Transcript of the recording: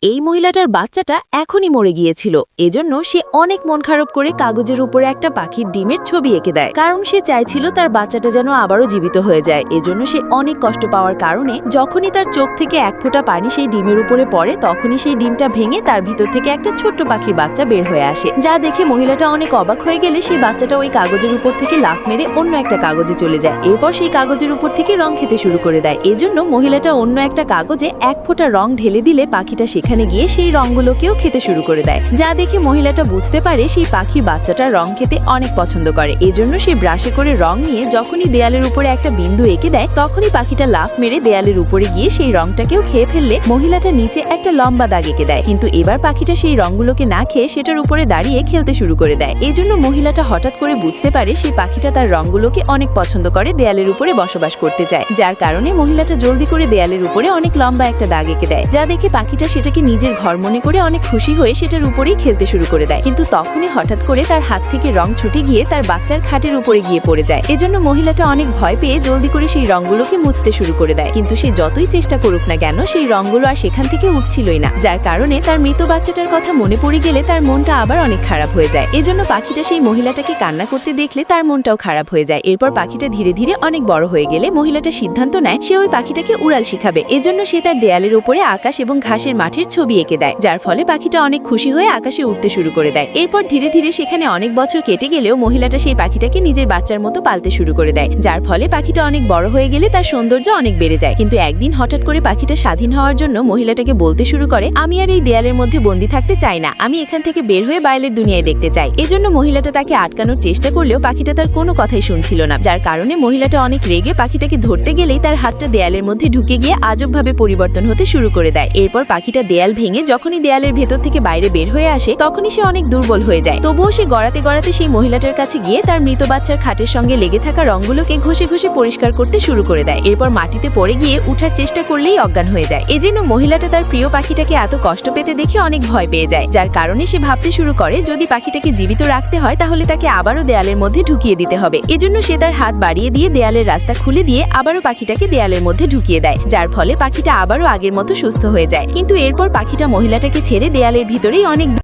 এই মহিলাটার বাচ্চাটা এখনই মরে গিয়েছিল। এজন্য সে অনেক মন খারাপ করে কাগজের উপরে একটা পাখির ডিমের ছবি এঁকে দেয়, কারণ সে চাইছিল তার বাচ্চাটা যেন আবারও জীবিত হয়ে যায়। এজন্য সে অনেক কষ্ট পাওয়ার কারণে যখনই তার চোখ থেকে এক ফোঁটা পানি সেই ডিমের উপরে পড়ে, তখনই সেই ডিমটা ভেঙে তার ভিতর থেকে একটা ছোট্ট পাখির বাচ্চা বের হয়ে আসে। যা দেখে মহিলাটা অনেক অবাক হয়ে গেলে সেই বাচ্চাটা ওই কাগজের উপর থেকে লাফ মেরে অন্য একটা কাগজে চলে যায়। এরপর সেই কাগজের উপর থেকে রং খেতে শুরু করে দেয়। এজন্য মহিলাটা অন্য একটা কাগজে এক ফোঁটা রং ঢেলে দিলে পাখিটা সেখানে গিয়ে সেই রংগুলোকেও খেতে শুরু করে দেয়। যা দেখে মহিলাটা বুঝতে পারে সেই পাখির বাচ্চাটা রং খেতে অনেক পছন্দ করে। এজন্য সে ব্রাশে করে রং নিয়ে যখনই দেয়ালের উপরে একটা বিন্দু এঁকে দেয়, তখনই পাখিটা লাফ মেরে দেয়ালের উপরে গিয়ে সেই রংটাকেও খেয়ে ফেললে মহিলাটা নিচে একটা লম্বা দাগ এঁকে দেয়। কিন্তু এবার পাখিটা সেই রংগুলোকে না খেয়ে সেটার উপরে দাঁড়িয়ে খেলতে শুরু করে দেয়। এজন্য মহিলাটা হঠাৎ করে বুঝতে পারে সেই পাখিটা তার রংগুলোকে অনেক পছন্দ করে, দেয়ালের উপরে বসবাস করতে চায়। যার কারণে মহিলাটা জলদি করে দেয়ালের উপরে অনেক লম্বা একটা দাগ এঁকে দেয়। যা দেখে পাখিটা সেটাকে নিজের ঘর মনে করে অনেক খুশি হয়ে সেটার উপরেই খেলতে শুরু করে দেয়। কিন্তু তখনই হঠাৎ করে তার হাত থেকে রং ছুটে গিয়ে তার বাচ্চার খাটের উপরে গিয়ে পড়ে যায়। এজন্য মহিলাটা অনেক ভয় পেয়ে জলদি করে সেই রংগুলোকে মুছতে শুরু করে দেয়। কিন্তু সে যতই চেষ্টা করুক না কেন সেই রংগুলো আর সেখান থেকে উঠছিলই না। যার কারণে তার মৃত বাচ্চাটার কথা মনে পড়ে গেলে তার মনটা আবার অনেক খারাপ হয়ে যায়। এজন্য পাখিটা সেই মহিলাটাকে কান্না করতে দেখলে তার মনটাও খারাপ হয়ে যায়। এরপর পাখিটা ধীরে ধীরে অনেক বড় হয়ে গেলে মহিলাটা সিদ্ধান্ত নেয় সে ওই পাখিটাকে উড়াল শিখাবে। এজন্য সে তার দেয়ালের উপরে আকাশ এবং ঘাসের মাঠের ছবি এঁকে দেয়, যার ফলে পাখিটা অনেক খুশি হয়ে আকাশে উঠতে শুরু করে দেয়। এরপর ধীরে ধীরে সেখানে অনেক বছর কেটে গেলেও মহিলাটা সেই পাখিটাকে নিজের বাচ্চার মতো পালতে শুরু করে দেয়, যার ফলে পাখিটা অনেক বড় হয়ে গেলে তার সৌন্দর্য অনেক বেড়ে যায়। কিন্তু একদিন হঠাৎ করে পাখিটা স্বাধীন হওয়ার জন্য মহিলাটাকে বলতে শুরু করে, আমি আর এই দেয়ালের মধ্যে বন্দি থাকতে চাই না, আমি এখান থেকে বের হয়ে বাইরের দুনিয়ায় দেখতে চাই। এজন্য মহিলাটা তাকে আটকানোর চেষ্টা করলেও পাখিটা তার কোনো কথাই শুনছিল না। যার কারণে মহিলাটা অনেক রেগে পাখিটাকে ধরতে গেলেই তার হাতটা দেয়ালের মধ্যে ঢুকে গিয়ে আজবভাবে পরিবর্তন হতে শুরু করে দেয়। এরপর পাখিটা দেয়াল ভেঙে যখনই দেয়ালের ভেতর থেকে বাইরে বের হয়ে আসে, তখনই সে অনেক দুর্বল হয়ে যায়। তবুও সে গড়াতে গড়াতে সেই মহিলাটার কাছে গিয়ে তার মৃত বাচ্চার খাটের সঙ্গে লেগে থাকা রংগুলোকে ঘষে ঘষে পরিষ্কার করতে শুরু করে দেয়। এরপর মাটিতে পড়ে গিয়ে উঠার চেষ্টা করলেই অজ্ঞান হয়ে যায়। এজন্য মহিলাটা তার প্রিয় পাখিটাকে এত কষ্ট পেতে দেখে অনেক ভয় পেয়ে যায়। যার কারণে সে ভাবতে শুরু করে যদি পাখিটাকে জীবিত রাখতে হয় তাহলে তাকে আবারও দেয়ালের মধ্যে ঢুকিয়ে দিতে হবে। এজন্য সে তার হাত বাড়িয়ে দিয়ে দেয়ালের রাস্তা খুলে দিয়ে আবারও পাখিটাকে দেয়ালের মধ্যে ঢুকিয়ে দেয়, যার ফলে পাখিটা আবারও আগের মতো সুস্থ হয়ে যায়। কিন্তু এরপর পাখিটা মহিলাটাকে ছেড়ে দেয়ালের ভিতরেই অনেক